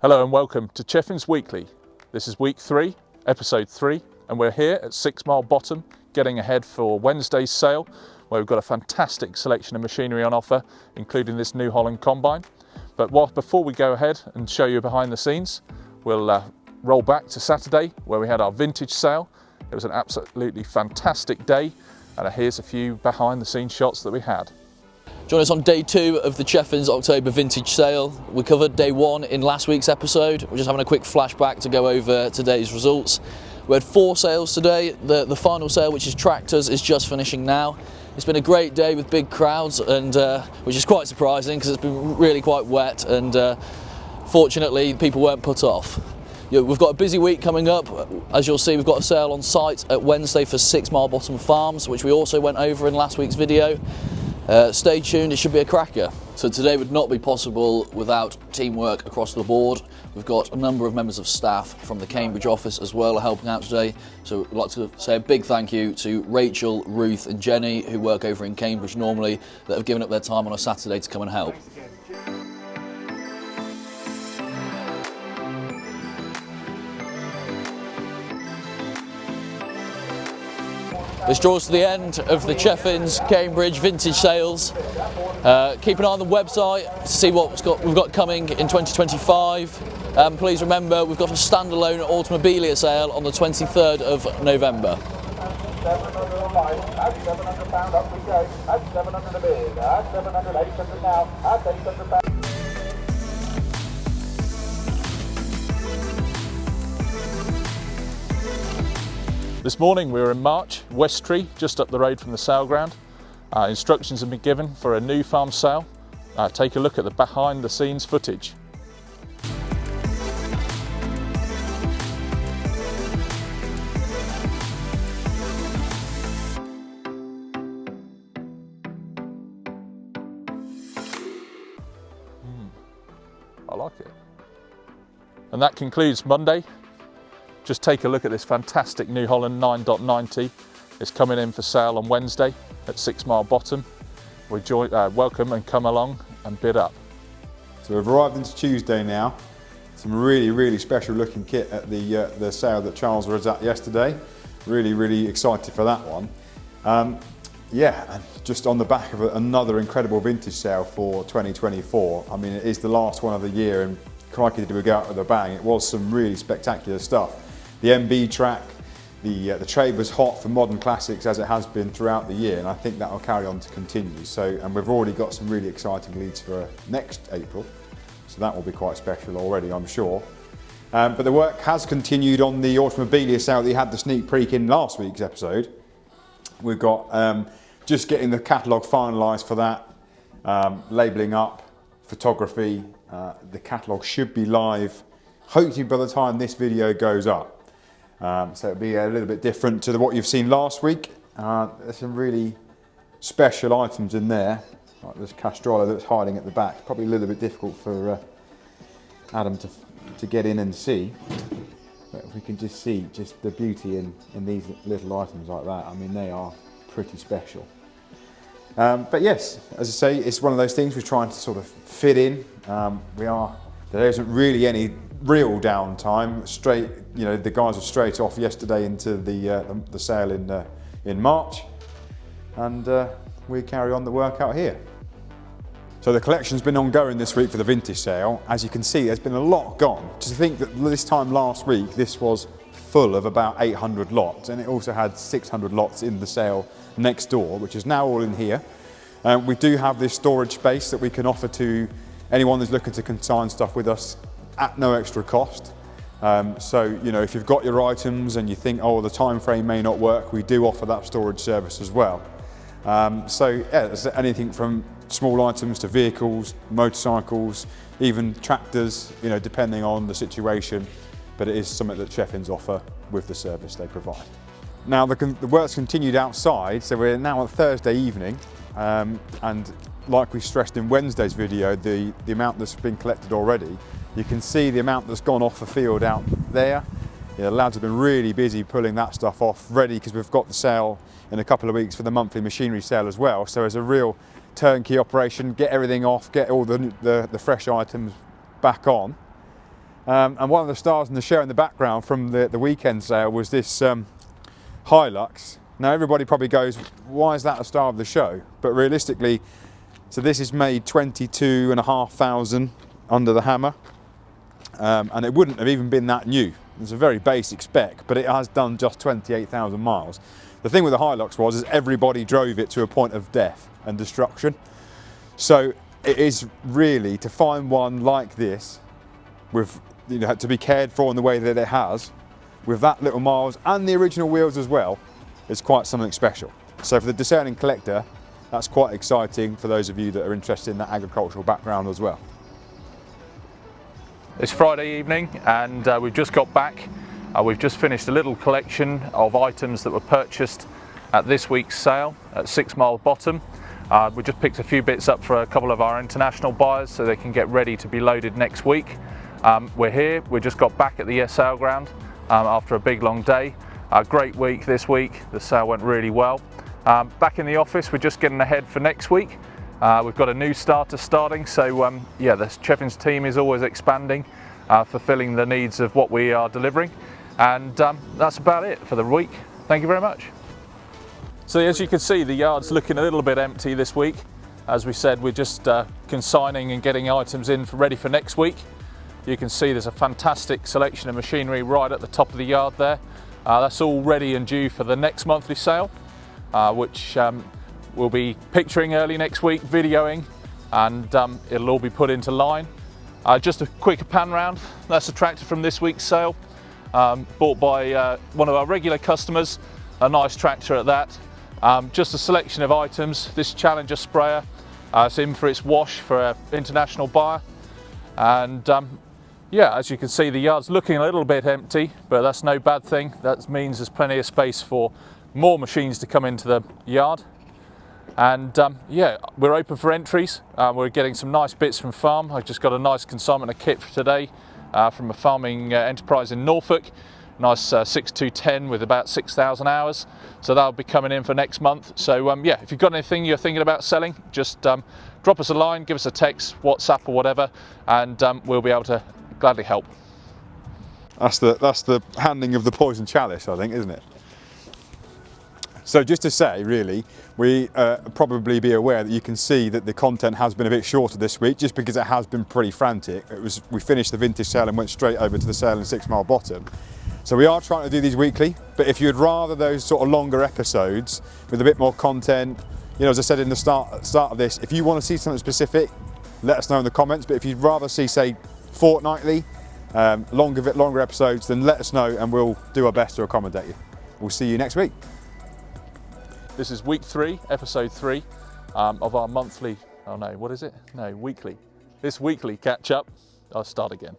Hello and welcome to Cheffins Weekly. This is week 3, episode 3, and we're here at 6 Mile Bottom getting ahead for Wednesday's sale, where we've got a fantastic selection of machinery on offer, including this New Holland combine. But before we go ahead and show you behind the scenes, we'll roll back to Saturday where we had our vintage sale. It was an absolutely fantastic day, and here's a few behind the scenes shots that we had. Join us on day 2 of the Cheffins October vintage sale. We covered day 1 in last week's episode. We're just having a quick flashback to go over today's results. We had 4 sales today. The final sale, which is tractors, is just finishing now. It's been a great day with big crowds, and which is quite surprising because it's been really quite wet, and fortunately people weren't put off. We've got a busy week coming up. As you'll see, we've got a sale on site at Wednesday for 6 Mile Bottom Farms, which we also went over in last week's video. Stay tuned, it should be a cracker. So today would not be possible without teamwork across the board. We've got a number of members of staff from the Cambridge office as well helping out today. So I'd like to say a big thank you to Rachel, Ruth and Jenny, who work over in Cambridge normally, that have given up their time on a Saturday to come and help. This draws to the end of the Cheffins Cambridge vintage sales. Keep an eye on the website to see what we've got coming in 2025. Please remember, we've got a standalone automobilia sale on the 23rd of November. £700 up we go. That's 700 a bid. That's 700, 800 now. That's 800. This morning we were in March, Westtree, just up the road from the sale ground. Instructions have been given for a new farm sale. Take a look at the behind the scenes footage. I like it. And that concludes Monday. Just take a look at this fantastic New Holland 9.90. It's coming in for sale on Wednesday at 6 Mile Bottom. We welcome and come along and bid up. So we've arrived into Tuesday now. Some really special looking kit at the sale that Charles was at yesterday. Really excited for that one. Yeah, and just on the back of another incredible vintage sale for 2024. I mean, it is the last one of the year, and crikey did we go out with a bang. It was some really spectacular stuff. The MB track, the trade was hot for modern classics as it has been throughout the year, and I think that will carry on to continue. So, and we've already got some really exciting leads for next April, so that will be quite special already, I'm sure. But the work has continued on the automobilia sale that you had the sneak peek in last week's episode. We've got just getting the catalogue finalised for that, labelling up, photography. The catalogue should be live, hopefully by the time this video goes up. So it'll be a little bit different to what you've seen last week. There's some really special items in there, like this Castrollo that's hiding at the back. Probably a little bit difficult for Adam to get in and see. But if we can just see just the beauty in these little items like that, I mean, they are pretty special. But yes, as I say, it's one of those things we're trying to sort of fit in. There isn't really any real downtime. Straight, you know, the guys were straight off yesterday into the sale in March, and we carry on the work out here. So the collection's been ongoing this week for the vintage sale. As you can see, there's been a lot gone. To think that this time last week, this was full of about 800 lots, and it also had 600 lots in the sale next door, which is now all in here. We do have this storage space that we can offer to anyone that's looking to consign stuff with us at no extra cost. So, you know, if you've got your items and you think, oh, the time frame may not work, we do offer that storage service as well. So yeah, there's anything from small items to vehicles, motorcycles, even tractors, you know, depending on the situation, but it is something that Cheffins offer with the service they provide. Now the work's continued outside, so we're now on Thursday evening, and like we stressed in Wednesday's video, the amount that's been collected already, you can see the amount that's gone off the field out there. Yeah, the lads have been really busy pulling that stuff off, ready, because we've got the sale in a couple of weeks for the monthly machinery sale as well. So it's a real turnkey operation, get everything off, get all the fresh items back on. And one of the stars in the show in the background from the weekend sale was this Hilux. Now everybody probably goes, why is that a star of the show? But realistically, so this is made 22,500 under the hammer, and it wouldn't have even been that new. It's a very basic spec, but it has done just 28,000 miles. The thing with the Hilux is everybody drove it to a point of death and destruction. So it is really, to find one like this, with, you know, to be cared for in the way that it has, with that little miles and the original wheels as well, is quite something special. So for the discerning collector, that's quite exciting for those of you that are interested in that agricultural background as well. It's Friday evening and we've just got back. We've just finished a little collection of items that were purchased at this week's sale at 6 Mile Bottom. We just picked a few bits up for a couple of our international buyers so they can get ready to be loaded next week. We're here, we just got back at the sale ground after a big long day. Great week this week, the sale went really well. Back in the office, we're just getting ahead for next week. We've got a new starter starting, so yeah, the Cheffins team is always expanding, fulfilling the needs of what we are delivering. And that's about it for the week. Thank you very much. So as you can see, the yard's looking a little bit empty this week. As we said, we're just consigning and getting items in ready for next week. You can see there's a fantastic selection of machinery right at the top of the yard there. That's all ready and due for the next monthly sale, which we'll be picturing early next week, videoing, and it'll all be put into line. Just a quick pan round. That's a tractor from this week's sale. Bought by one of our regular customers, a nice tractor at that. Just a selection of items. This Challenger sprayer, it's in for its wash for an international buyer. And yeah, as you can see, the yard's looking a little bit empty, but that's no bad thing. That means there's plenty of space for more machines to come into the yard. And yeah, we're open for entries. We're getting some nice bits from farm. I've just got a nice consignment of kit for today. From a farming enterprise in Norfolk, nice 6210 with about 6,000 hours, so that'll be coming in for next month. So yeah, if you've got anything you're thinking about selling, just drop us a line, give us a text, WhatsApp or whatever, and we'll be able to gladly help. That's the handing of the poison chalice, I think, isn't it? So just to say, really, we probably be aware that you can see that the content has been a bit shorter this week, just because it has been pretty frantic. We finished the vintage sale and went straight over to the sale in 6 Mile Bottom. So we are trying to do these weekly, but if you'd rather those sort of longer episodes with a bit more content, you know, as I said in the start of this, if you want to see something specific, let us know in the comments. But if you'd rather see, say, fortnightly, longer episodes, then let us know and we'll do our best to accommodate you. We'll see you next week. This is week 3, episode 3 of our monthly, oh no, what is it? No, weekly. This weekly catch up. I'll start again.